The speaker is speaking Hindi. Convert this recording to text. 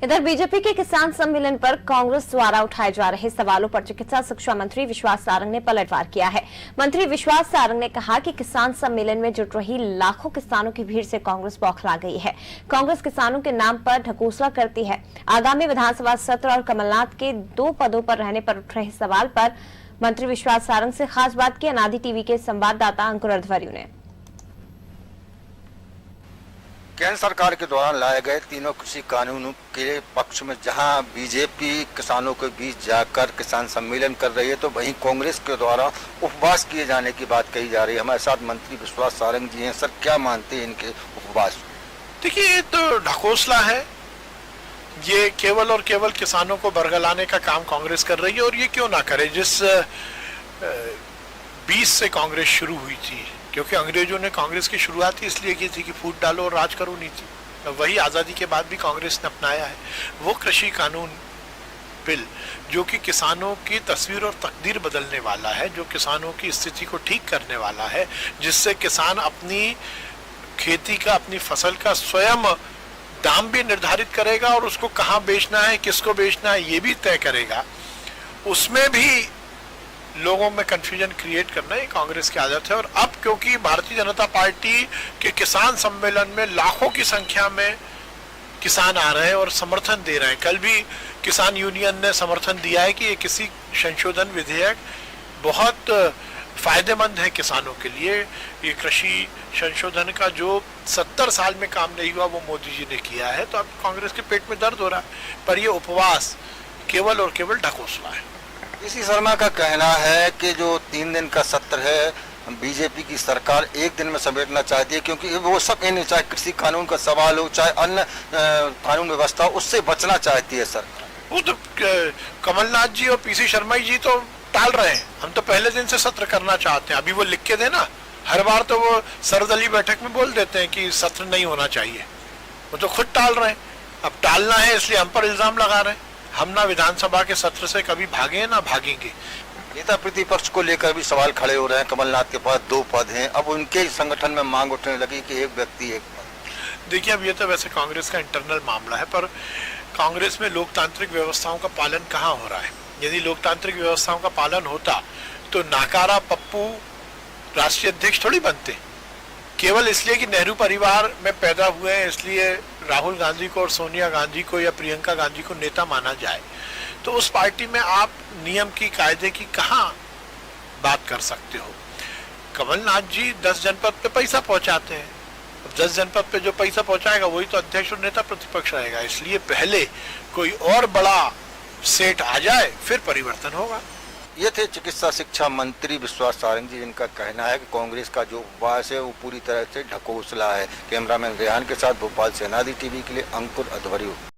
इधर बीजेपी के किसान सम्मेलन पर कांग्रेस द्वारा उठाए जा रहे सवालों पर चिकित्सा शिक्षा मंत्री विश्वास सारंग ने पलटवार किया है। मंत्री विश्वास सारंग ने कहा कि किसान सम्मेलन में जुट रही लाखों किसानों की भीड़ से कांग्रेस बौखला गई है। कांग्रेस किसानों के नाम पर ढकोसला करती है। आगामी विधानसभा सत्र और कमलनाथ के 2 पदों पर रहने पर उठ रहे सवाल पर मंत्री विश्वास सारंग से खास बात की अनादि टीवी के संवाददाता अंकुर अध्वर्यु ने। केंद्र सरकार के द्वारा लाए गए तीनों कृषि कानूनों के पक्ष में जहां बीजेपी किसानों के बीच जाकर किसान सम्मेलन कर रही है, तो वहीं कांग्रेस के द्वारा उपवास किए जाने की बात कही जा रही है। हमारे साथ मंत्री विश्वास सारंग जी हैं। सर, क्या मानते हैं इनके उपवास? देखिए, ये तो ढकोसला है। ये केवल और केवल किसानों को बरगलाने का काम कांग्रेस कर रही है, और ये क्यों ना करे। जिस 20 से कांग्रेस शुरू हुई थी, क्योंकि अंग्रेजों ने कांग्रेस की शुरुआत ही इसलिए की थी कि फूट डालो और राज करो नीति। वही आज़ादी के बाद भी कांग्रेस ने अपनाया है। वो कृषि कानून बिल जो कि किसानों की तस्वीर और तकदीर बदलने वाला है, जो किसानों की स्थिति को ठीक करने वाला है, जिससे किसान अपनी खेती का, अपनी फसल का स्वयं दाम भी निर्धारित करेगा और उसको कहाँ बेचना है, किसको बेचना है, ये भी तय करेगा। उसमें भी लोगों में कंफ्यूजन क्रिएट करना ही कांग्रेस की आदत है। और अब क्योंकि भारतीय जनता पार्टी के किसान सम्मेलन में लाखों की संख्या में किसान आ रहे हैं और समर्थन दे रहे हैं। कल भी किसान यूनियन ने समर्थन दिया है कि ये किसी संशोधन विधेयक बहुत फायदेमंद है किसानों के लिए। ये कृषि संशोधन का जो 70 साल में काम नहीं हुआ वो मोदी जी ने किया है। तो अब कांग्रेस के पेट में दर्द हो रहा है, पर ये उपवास केवल और केवल ढकोसला है। इसी शर्मा का कहना है कि जो 3 दिन का सत्र है, बीजेपी की सरकार 1 दिन में समेटना चाहती है, क्योंकि वो सब इन, चाहे कृषि कानून का सवाल हो, चाहे अन्य कानून व्यवस्था, उससे बचना चाहती है सरकार। वो तो कमलनाथ जी और पीसी शर्मा जी तो टाल रहे हैं। हम तो पहले दिन से सत्र करना चाहते हैं। अभी वो लिख के देना। हर बार तो वो सर्वदलीय बैठक में बोल देते हैं कि सत्र नहीं होना चाहिए। वो तो खुद टाल रहे हैं। अब टालना है इसलिए हम पर इल्जाम लगा रहे हैं। हम ना विधानसभा के सत्र से कभी भागे ना भागेंगे। नेता प्रतिपक्ष को लेकर भी सवाल खड़े हो रहे हैं। कमलनाथ के पास 2 पद हैं। अब उनके संगठन में मांग उठने लगी कि एक व्यक्ति एक पद। देखिए, अब ये तो वैसे कांग्रेस का इंटरनल मामला है, पर कांग्रेस में लोकतांत्रिक व्यवस्थाओं का पालन कहाँ हो रहा है। यदि लोकतांत्रिक व्यवस्थाओं का पालन होता तो नाकारा पप्पू राष्ट्रीय अध्यक्ष थोड़ी बनते। केवल इसलिए कि नेहरू परिवार में पैदा हुए हैं इसलिए राहुल गांधी को और सोनिया गांधी को या प्रियंका गांधी को नेता माना जाए, तो उस पार्टी में आप नियम की, कायदे की कहाँ बात कर सकते हो। कमलनाथ जी 10 जनपद पे पैसा पहुंचाते हैं। 10 जनपद पे जो पैसा पहुंचाएगा वही तो अध्यक्ष और नेता प्रतिपक्ष रहेगा। इसलिए पहले कोई और बड़ा सेठ आ जाए, फिर परिवर्तन होगा। ये थे चिकित्सा शिक्षा मंत्री विश्वास सारंग जी, जिनका कहना है कि कांग्रेस का जो उपवास है वो पूरी तरह से ढकोसला है। कैमरामैन रेहान के साथ भोपाल से अनादि टीवी के लिए अंकुर अध्वर्यु।